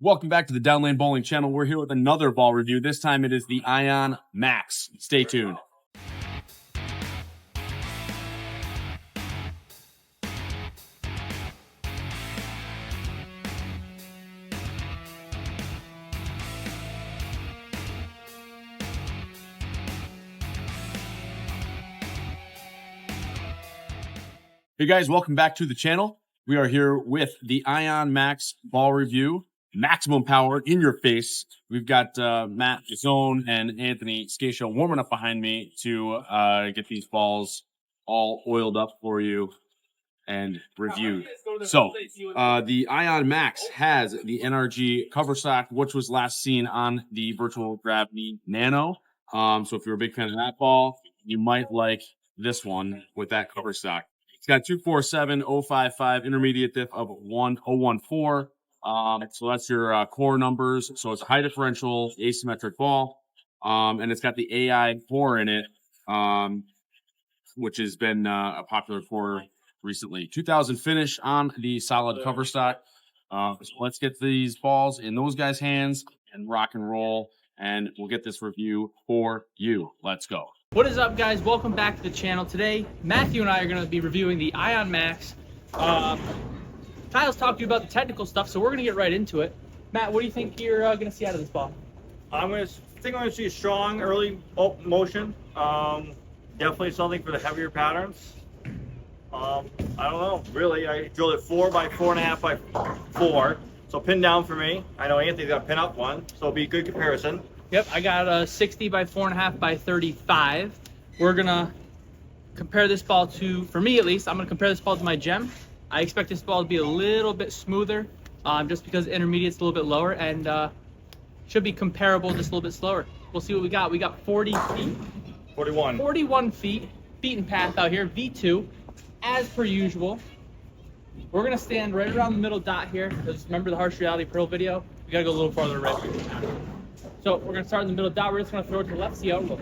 Welcome back to the Downlane Bowling channel. We're here with another ball review. This time it is the Ion Max. Stay tuned. Hey guys, welcome back to the channel. We are here with the Ion Max ball review. Maximum power in your face. We've got Matt Tissot and Anthony Scascio warming up behind me to get these balls all oiled up for you and reviewed. So the Ion Max has the NRG cover stock, which was last seen on the Virtual Gravity Nano. So if you're a big fan of that ball, you might like this one with that cover stock. It's got 247.055 intermediate diff of 1014. So that's your core numbers. So it's a high differential asymmetric ball. And it's got the AI core in it, which has been a popular core recently. 2000 finish on the solid cover stock. So let's get these balls in those guys' hands and rock and roll. And we'll get this review for you. Let's go. What is up, guys? Welcome back to the channel. Today, Matthew and I are going to be reviewing the Ion Max. Kyle's talked to you about the technical stuff, so we're going to get right into it. Matt, what do you think you're going to see out of this ball? I think I'm going to see a strong early motion. Definitely something for the heavier patterns. I don't know, really. I drilled it 4 by 4.5 by 4. So pin down for me. I know Anthony's got a pin up one, so it'll be a good comparison. Yep, I got a 60 by 4.5 by 35. We're going to compare this ball to, for me at least, I'm going to compare this ball to my gem. I expect this ball to be a little bit smoother, just because the intermediate's a little bit lower, and should be comparable, just a little bit slower. We'll see what we got. We got 40 feet. 41. 41 feet, beaten path out here, V2, as per usual. We're going to stand right around the middle dot here, because remember the harsh reality pearl video? We got to go a little farther right. So we're going to start in the middle dot. We're just going to throw it to the left, see how it rolls.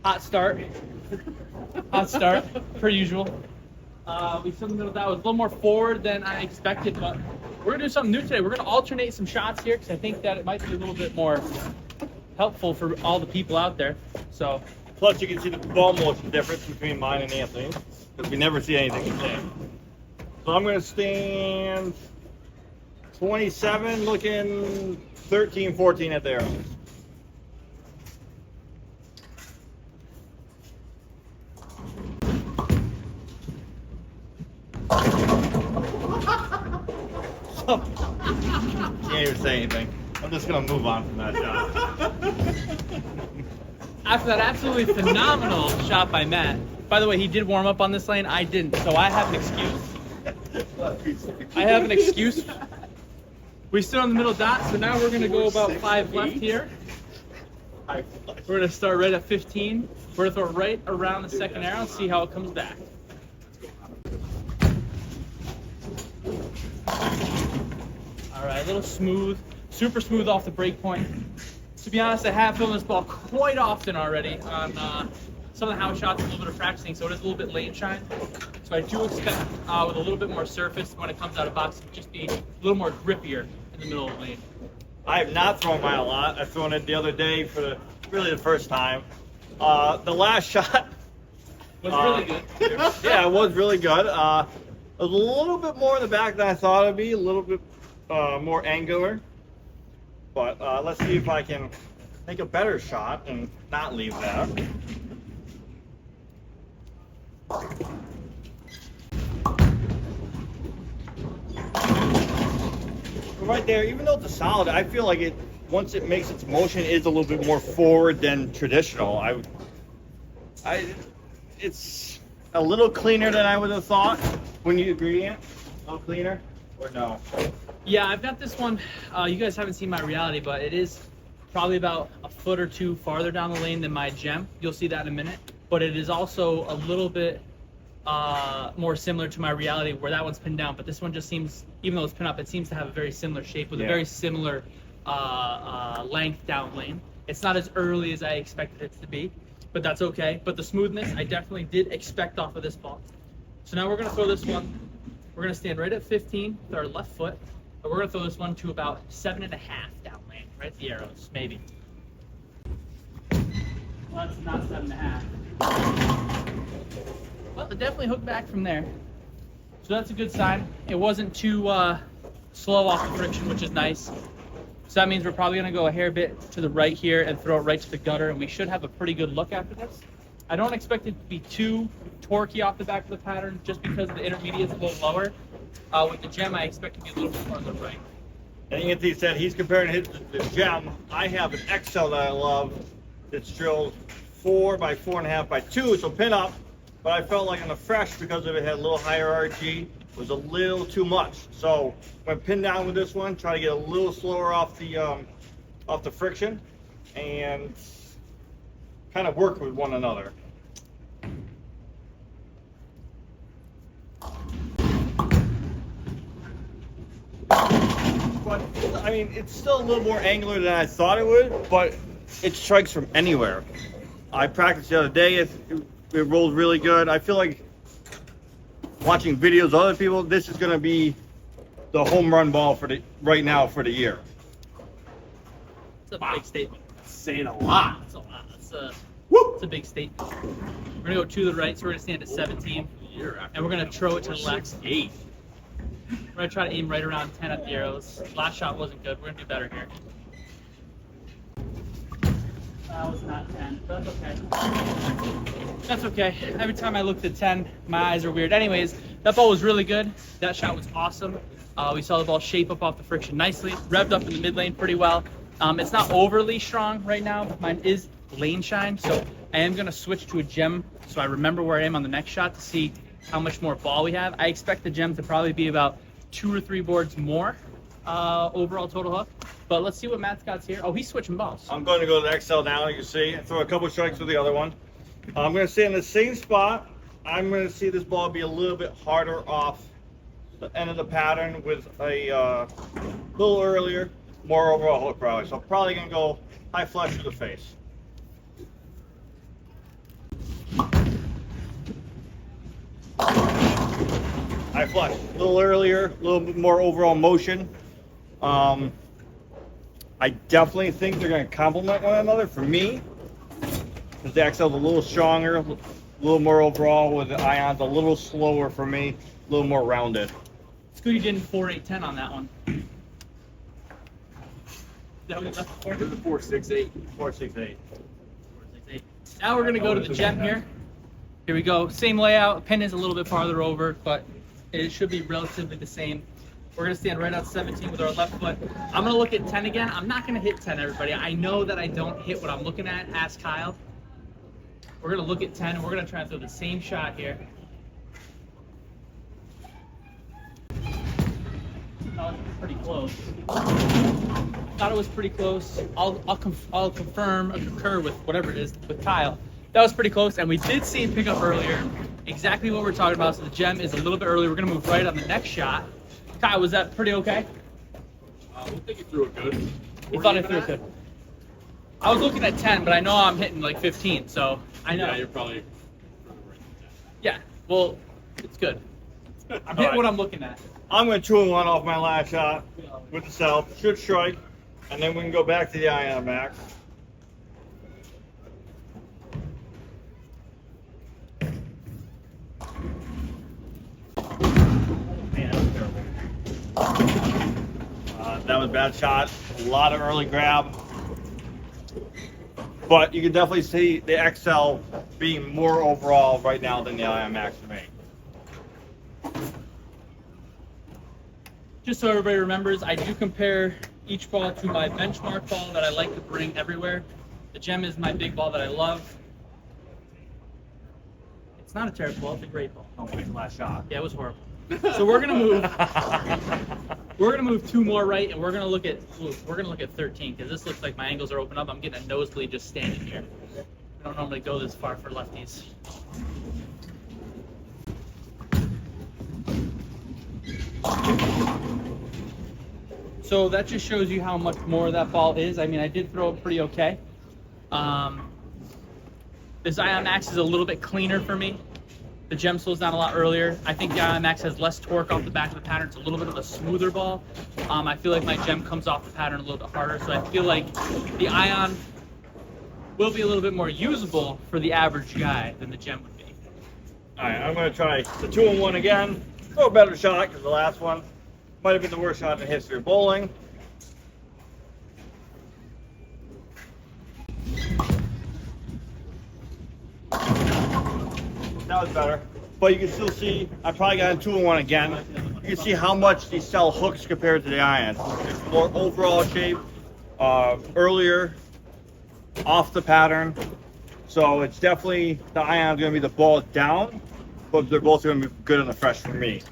Hot start. Hot start, per usual. We still in the middle dot. It was a little more forward than I expected, but we're going to do something new today. We're going to alternate some shots here, because I think that it might be a little bit more helpful for all the people out there. So, plus you can see the ball motion difference between mine and Anthony's, because we never see anything the same. So I'm going to stand 27, looking 13, 14 at the arrows. Can't even say anything. I'm just going to move on from that shot. After that absolutely phenomenal shot by Matt, by the way, he did warm up on this lane, I didn't, so I have an excuse. I have an excuse. We stood on the middle dot, so now we're going to go about 5 left here. We're going to start right at 15. We're going to throw it right around the second arrow and see how it comes back. All right, a little smooth, super smooth off the break point. To be honest, I have filmed this ball quite often already on some of the house shots, a little bit of practicing, so it is a little bit lane shine. So I do expect with a little bit more surface when it comes out of box to just be a little more grippier in the middle of the lane. I have not thrown mine a lot. I've thrown it the other day for really the first time. The last shot Was really good. Yeah, it was really good. It was a little bit more in the back than I thought it'd be, a little bit more angular. But let's see if I can make a better shot and not leave that. Right there, even though it's a solid, I feel like it, once it makes its motion, is a little bit more forward than traditional. It's a little cleaner than I would have thought. Wouldn't you agree, Ant? A little cleaner, or no? Yeah, I've got this one. You guys haven't seen my reality, but it is probably about a foot or two farther down the lane than my gem. You'll see that in a minute. But it is also a little bit more similar to my reality, where that one's pinned down. But this one just seems, even though it's pinned up, it seems to have a very similar shape with a very similar length down lane. It's not as early as I expected it to be. but that's okay. But the smoothness, I definitely did expect off of this ball. So now we're gonna throw this one. We're gonna stand right at 15 with our left foot, but we're gonna throw this one to about 7.5 downlane, right at the arrows, maybe. Well, that's not 7.5. Well, it definitely hooked back from there. So that's a good sign. It wasn't too slow off the friction, which is nice. So that means we're probably gonna go a hair bit to the right here and throw it right to the gutter, and we should have a pretty good look after this. I don't expect it to be too torquey off the back of the pattern just because the intermediate is a little lower. With the gem, I expect it to be a little bit more on the right. And Anthony said he's comparing the gem. I have an XL that I love that's drilled 4 by 4.5 by 2, so pin up. But I felt like on the fresh, because of it had a little higher RG, was a little too much. So when pinned down with this one, try to get a little slower off the friction and kind of work with one another. But I mean, it's still a little more angular than I thought it would, but it strikes from anywhere. I practiced the other day, it rolled really good. I feel like watching videos of other people, this is gonna be the home run ball for right now for the year. It's a big statement. Saying a lot. That's a lot. That's a big statement. We're gonna go to the right, so we're gonna stand at 17, and we're gonna throw it to the left. 8. We're gonna try to aim right around 10 at the arrows. Last shot wasn't good. We're gonna do better here. That was not 10, but that's okay. That's okay. Every time I looked at 10, my eyes are weird. Anyways, that ball was really good. That shot was awesome. We saw the ball shape up off the friction nicely. Revved up in the mid lane pretty well. It's not overly strong right now, but mine is lane shine, so I am gonna switch to a gem so I remember where I am on the next shot to see how much more ball we have. I expect the gem to probably be about 2 or 3 boards more overall total hook. But let's see what Matt's got here. Oh, he's switching balls. I'm going to go to the XL now, you can see, and throw a couple strikes with the other one. I'm going to stay in the same spot. I'm going to see this ball be a little bit harder off the end of the pattern with a little earlier, more overall hook probably. So I'm probably going to go high flush to the face. High flush, a little earlier, a little bit more overall motion. I definitely think they're going to complement one another for me, because the XL's a little stronger, a little more overall, with the Ion's a little slower for me, a little more rounded. It's good you didn't 4.810 on that one. That was left before? 4.68. 4.68. 4.68. Now we're gonna go to the gem here. Here we go. Same layout. Pin is a little bit farther over, but it should be relatively the same. We're gonna stand right on 17 with our left foot. I'm gonna look at 10 again. I'm not gonna hit 10, everybody. I know that I don't hit what I'm looking at. Ask Kyle. We're gonna look at 10, and we're gonna try and throw the same shot here. That was pretty close. Thought it was pretty close. I'll confirm or concur with whatever it is with Kyle. That was pretty close, and we did see him pick up earlier. Exactly what we're talking about. So the gem is a little bit early. We're gonna move right on the next shot. Kyle, was that pretty okay? We think you threw it good. You thought I threw it good. I was looking at 10, but I know I'm hitting like 15, so I know. Yeah, you're probably. Yeah, well, it's good. I'm hitting what I'm looking at. I'm going to 2-1 off my last shot with the self. Should strike, and then we can go back to the Ion Max. Man, that was terrible. That was a bad shot. A lot of early grab. But you can definitely see the XL being more overall right now than the Ion Max for me. Just so everybody remembers, I do compare each ball to my benchmark ball that I like to bring everywhere. The gem is my big ball that I love. It's not a terrible ball, it's a great ball. Oh, my last shot. Yeah, it was horrible. So we're gonna move. We're gonna move 2 more right, and we're gonna look at 13 because this looks like my angles are open up. I'm getting a nosebleed just standing here. We don't normally go this far for lefties. So that just shows you how much more that ball is. I mean, I did throw it pretty okay. This Ion Max is a little bit cleaner for me. The gem slows down a lot earlier. I think the Ion Max has less torque off the back of the pattern. It's a little bit of a smoother ball. I feel like my gem comes off the pattern a little bit harder. So I feel like the Ion will be a little bit more usable for the average guy than the gem would be. All right, I'm going to try the 2-in-1 again. A little better shot because the last one might have been the worst shot in the history of bowling. That was better. But you can still see, I probably got a 2-in-1 again. You can see how much these sell hooks compared to the irons. It's more overall shape, earlier, off the pattern. So it's definitely, the Ion's going to be the ball down, but they're both going to be good on the fresh for me.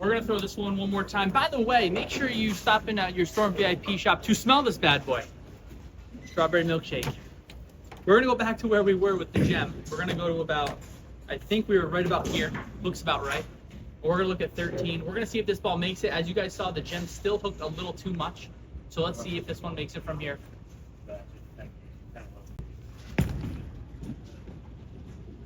We're going to throw this one more time. By the way, make sure you stop in at your Storm VIP shop to smell this bad boy. Strawberry milkshake. We're going to go back to where we were with the gem. We're going to go to about, I think we were right about here. Looks about right. We're going to look at 13. We're going to see if this ball makes it. As you guys saw, the gem still hooked a little too much. So let's see if this one makes it from here.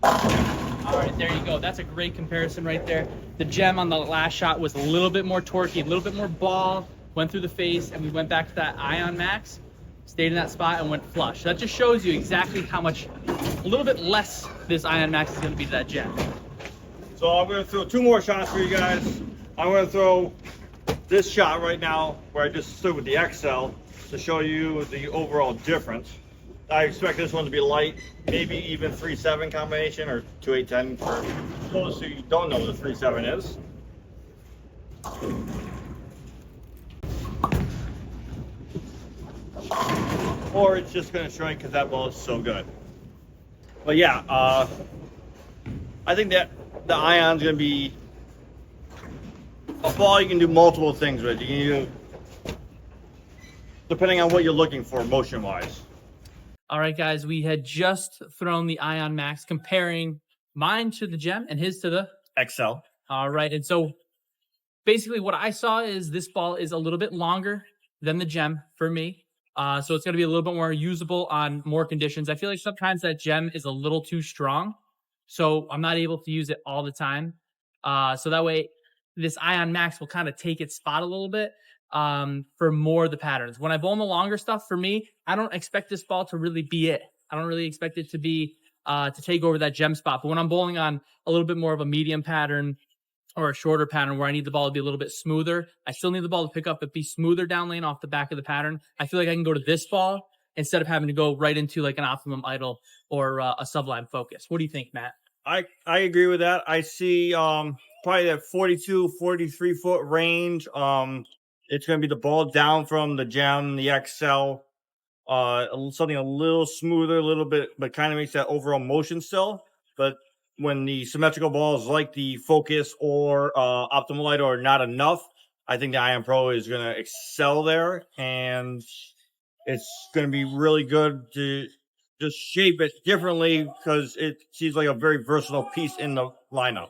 All right, there you go. That's a great comparison right there. The gem on the last shot was a little bit more torquey, a little bit more ball, went through the face, and we went back to that Ion Max, stayed in that spot, and went flush. That just shows you exactly how much, a little bit less this Ion Max is going to be to that gem. So I'm going to throw 2 more shots for you guys. I'm going to throw this shot right now where I just stood with the XL to show you the overall difference. I expect this one to be light, maybe even 3-7 combination or 2-8-10 for those who don't know what a 3-7 is. Or it's just going to shrink because that ball is so good. But yeah, I think that the Ion's going to be a ball you can do multiple things with. You can do, depending on what you're looking for motion-wise. All right, guys, we had just thrown the Ion Max, comparing mine to the gem and his to the XL. All right, and so basically what I saw is this ball is a little bit longer than the gem for me. So it's going to be a little bit more usable on more conditions. I feel like sometimes that gem is a little too strong, so I'm not able to use it all the time. So that way, this Ion Max will kind of take its spot a little bit for more of the patterns. When I bowl in the longer stuff, for me, I don't expect this ball to really be it. I don't really expect it to be to take over that gem spot. But when I'm bowling on a little bit more of a medium pattern or a shorter pattern where I need the ball to be a little bit smoother, I still need the ball to pick up but be smoother down lane off the back of the pattern. I feel like I can go to this ball instead of having to go right into like an optimum idle or a sublime focus. What do you think, Matt? I agree with that. I see probably that 42, 43 foot range. It's going to be the ball down from the gem, the XL, something a little smoother, a little bit, but kind of makes that overall motion still. But when the symmetrical balls like the Focus or Optimal Light are not enough, I think the Ion Pro is going to excel there, and it's going to be really good to just shape it differently because it seems like a very versatile piece in the lineup.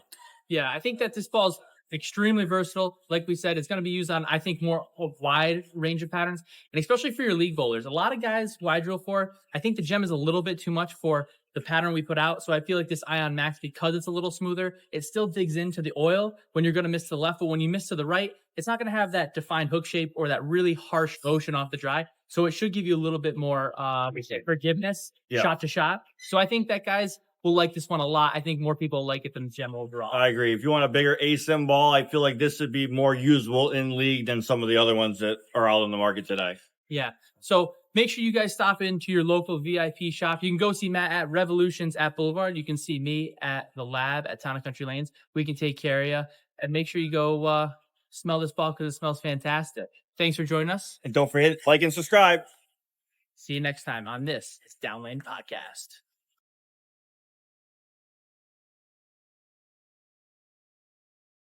Yeah, I think that this ball's extremely versatile. Like we said, it's going to be used on, I think, more a wide range of patterns, and especially for your league bowlers. A lot of guys who I drill for, I think the gem is a little bit too much for the pattern we put out. So I feel like this Ion Max, because it's a little smoother, it still digs into the oil when you're going to miss to the left, but when you miss to the right, it's not going to have that defined hook shape or that really harsh motion off the dry. So it should give you a little bit more forgiveness, shot to shot. So I think that guys will like this one a lot. I think more people like it than the gem overall. I agree. If you want a bigger ASIM ball, I feel like this would be more usable in league than some of the other ones that are out in the market today. Yeah. So make sure you guys stop into your local VIP shop. You can go see Matt at Revolutions at Boulevard. You can see me at the Lab at Town and Country Lanes. We can take care of you. And make sure you go smell this ball because it smells fantastic. Thanks for joining us. And don't forget, like and subscribe. See you next time on this Down Lane Podcast.